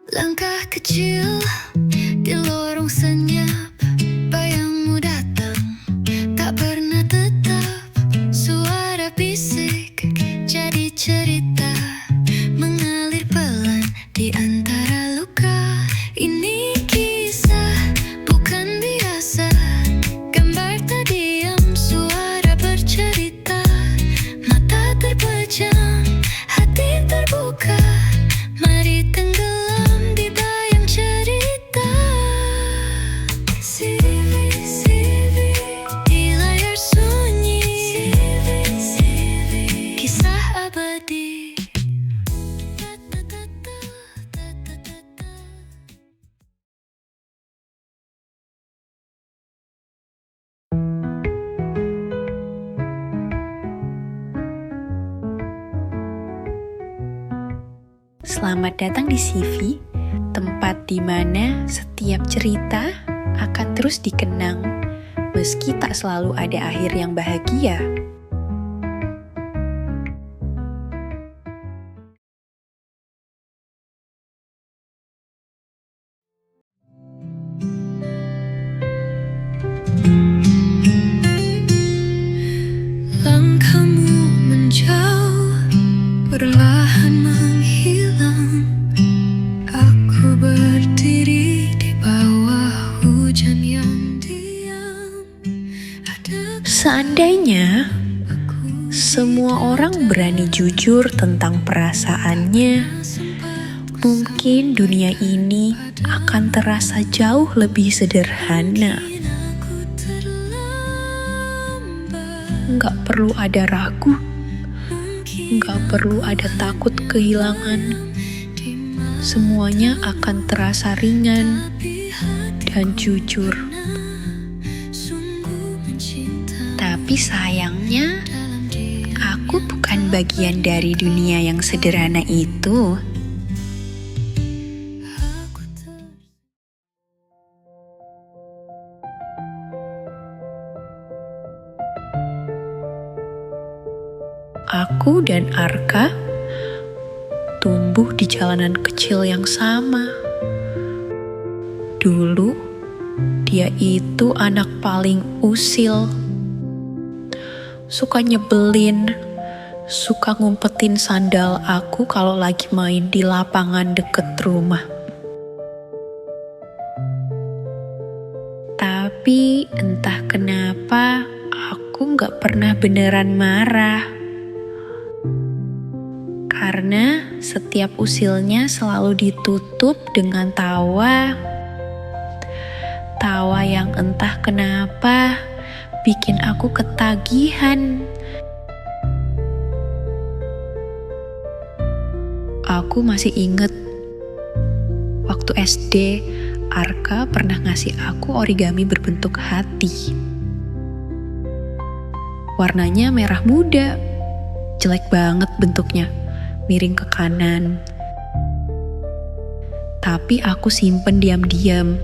Langkah kecil di lorong senyap, bayangmu datang, tak pernah tetap. Suara bisik jadi cerita, mengalir pelan di antara luka. Ini kisah bukan biasa, gambar tak diam, suara bercerita. Mata terpejam, hati terbuka, mari tenggelam di bayang cerita. CV di layar sunyi, kisah abadi. Selamat datang di CV, tempat di mana setiap cerita akan terus dikenang, meski tak selalu ada akhir yang bahagia. Langkahmu menjauh, perlahan menghilang. Aku berdiri di bawah hujan yang diam. Seandainya semua orang berani jujur tentang perasaannya, mungkin dunia ini akan terasa jauh lebih sederhana. Nggak perlu ada ragu, nggak perlu ada takut kehilangan. Semuanya akan terasa ringan dan jujur. Tapi sayangnya, aku bukan bagian dari dunia yang sederhana itu. Aku dan Arka tumbuh di jalanan kecil yang sama. Dulu, dia itu anak paling usil. Suka nyebelin, suka ngumpetin sandal aku kalau lagi main di lapangan deket rumah. Tapi entah kenapa, aku gak pernah beneran marah. Karena setiap usilnya selalu ditutup dengan tawa. Tawa yang entah kenapa bikin aku ketagihan. Aku masih inget waktu SD, Arka pernah ngasih aku origami berbentuk hati. Warnanya merah muda, jelek banget bentuknya, miring ke kanan. Tapi aku simpen diam-diam.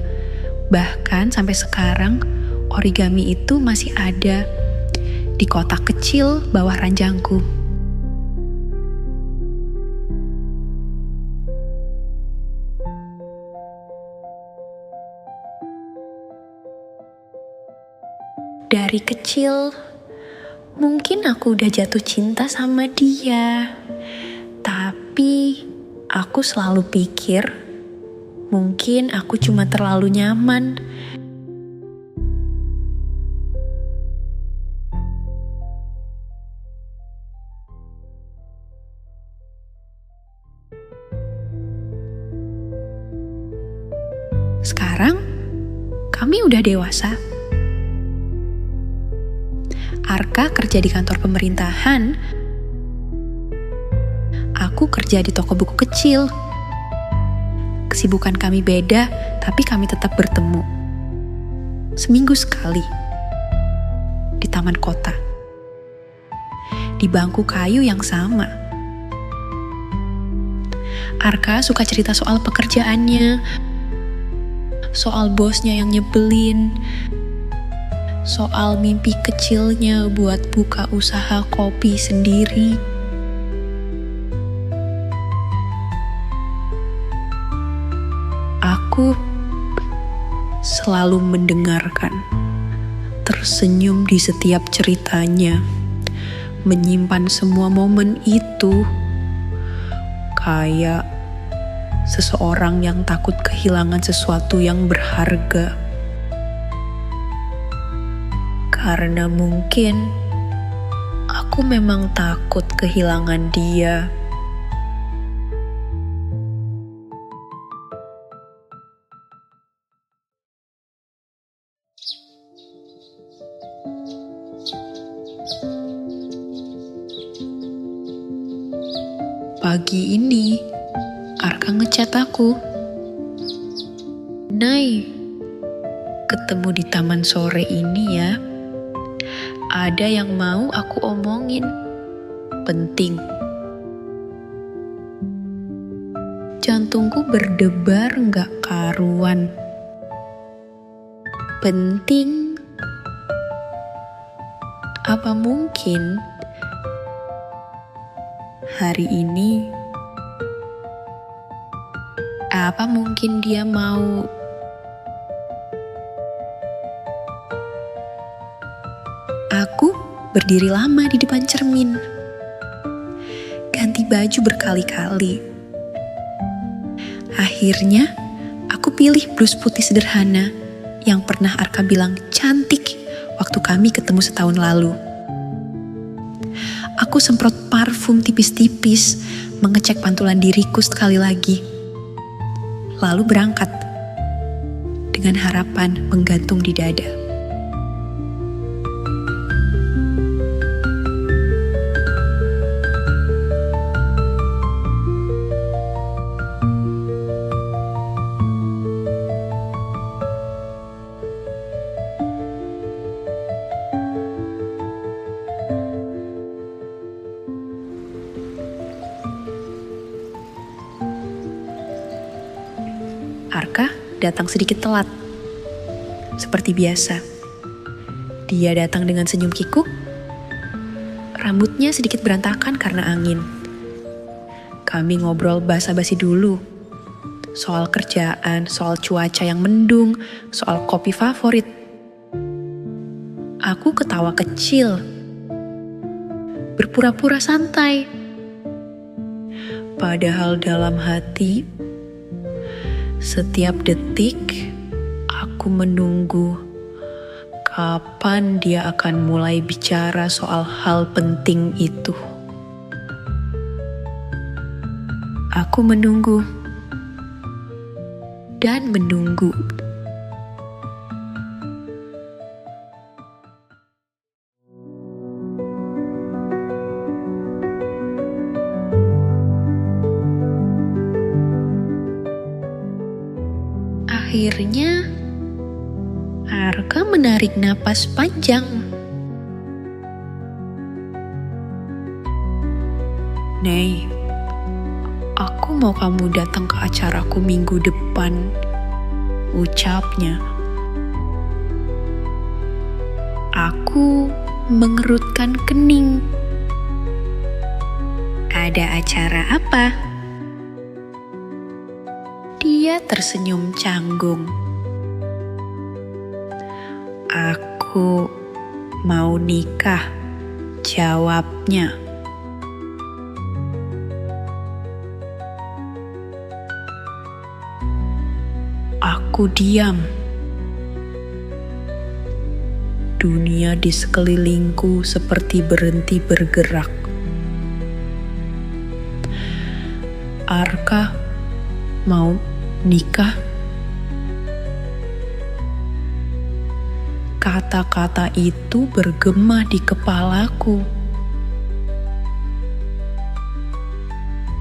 Bahkan sampai sekarang origami itu masih ada di kotak kecil bawah ranjangku. Dari kecil, mungkin aku udah jatuh cinta sama dia. Tapi aku selalu pikir, mungkin aku cuma terlalu nyaman. Sekarang, kami udah dewasa. Arka kerja di kantor pemerintahan. Aku kerja di toko buku kecil. Kesibukan kami beda, tapi kami tetap bertemu. Seminggu sekali. Di taman kota. Di bangku kayu yang sama. Arka suka cerita soal pekerjaannya, soal bosnya yang nyebelin, soal mimpi kecilnya buat buka usaha kopi sendiri. Aku selalu mendengarkan, tersenyum di setiap ceritanya, menyimpan semua momen itu, kayak seseorang yang takut kehilangan sesuatu yang berharga. Karena mungkin aku memang takut kehilangan dia. Pagi ini, Arka ngechat aku. "Nay, ketemu di taman sore ini ya. Ada yang mau aku omongin. Penting." Jantungku berdebar gak karuan. Penting? Apa mungkin hari ini? Apa mungkin dia mau? Aku berdiri lama di depan cermin, ganti baju berkali-kali. Akhirnya, aku pilih blus putih sederhana yang pernah Arka bilang cantik waktu kami ketemu setahun lalu. Aku semprot parfum tipis-tipis, mengecek pantulan diriku sekali lagi. Lalu berangkat, dengan harapan menggantung di dada. Arka datang sedikit telat. Seperti biasa, dia datang dengan senyum kikuk. Rambutnya sedikit berantakan karena angin. Kami ngobrol basa-basi dulu. Soal kerjaan, soal cuaca yang mendung, soal kopi favorit. Aku ketawa kecil, berpura-pura santai. Padahal dalam hati, setiap detik aku menunggu kapan dia akan mulai bicara soal hal penting itu. Aku menunggu dan menunggu. Akhirnya, Arka menarik napas panjang. "Nay, aku mau kamu datang ke acaraku minggu depan," ucapnya. Aku mengerutkan kening. "Ada acara apa?" Dia tersenyum canggung. "Aku mau nikah," jawabnya. Aku diam. Dunia di sekelilingku seperti berhenti bergerak. Arka mau nikah? Kata-kata itu bergema di kepalaku.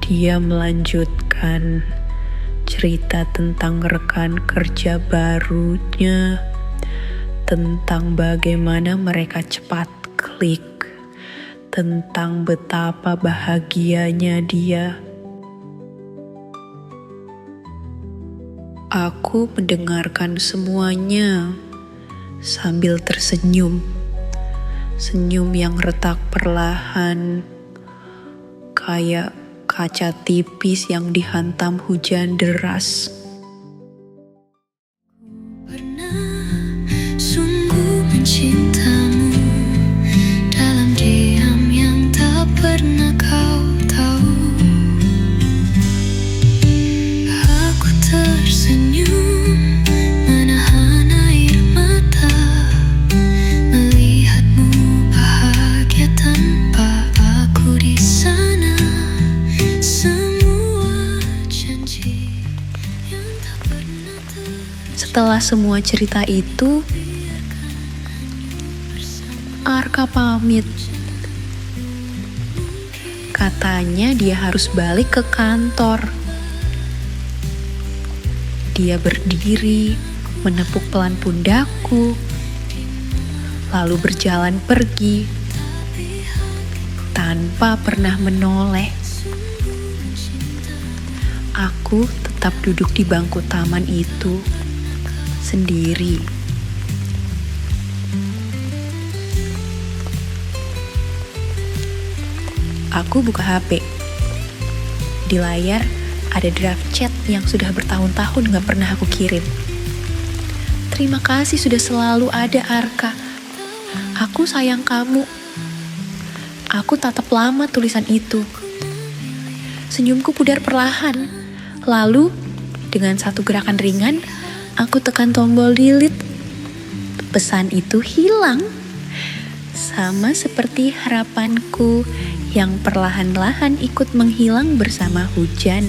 Dia melanjutkan cerita tentang rekan kerja barunya, tentang bagaimana mereka cepat klik, tentang betapa bahagianya dia. Aku mendengarkan semuanya sambil tersenyum. Senyum yang retak perlahan, kayak kaca tipis yang dihantam hujan deras. Pernah sungguh mencintamu dalam diam yang tak pernah kau tahu. Aku tersenyum menahan air mata, melihatmu bahagia tanpa aku di sana. Semua janji yang tak pernah Setelah semua cerita itu, Arka pamit. Katanya dia harus balik ke kantor. Dia berdiri, menepuk pelan pundakku, lalu berjalan pergi tanpa pernah menoleh. Aku tetap duduk di bangku taman itu sendiri. Aku buka HP. Di layar ada draft chat yang sudah bertahun-tahun gak pernah aku kirim. Terima kasih sudah selalu ada, Arka. Aku sayang kamu. Aku tatap lama tulisan itu. Senyumku pudar perlahan. Lalu, dengan satu gerakan ringan, aku tekan tombol delete. Pesan itu hilang. Sama seperti harapanku yang perlahan-lahan ikut menghilang bersama hujan.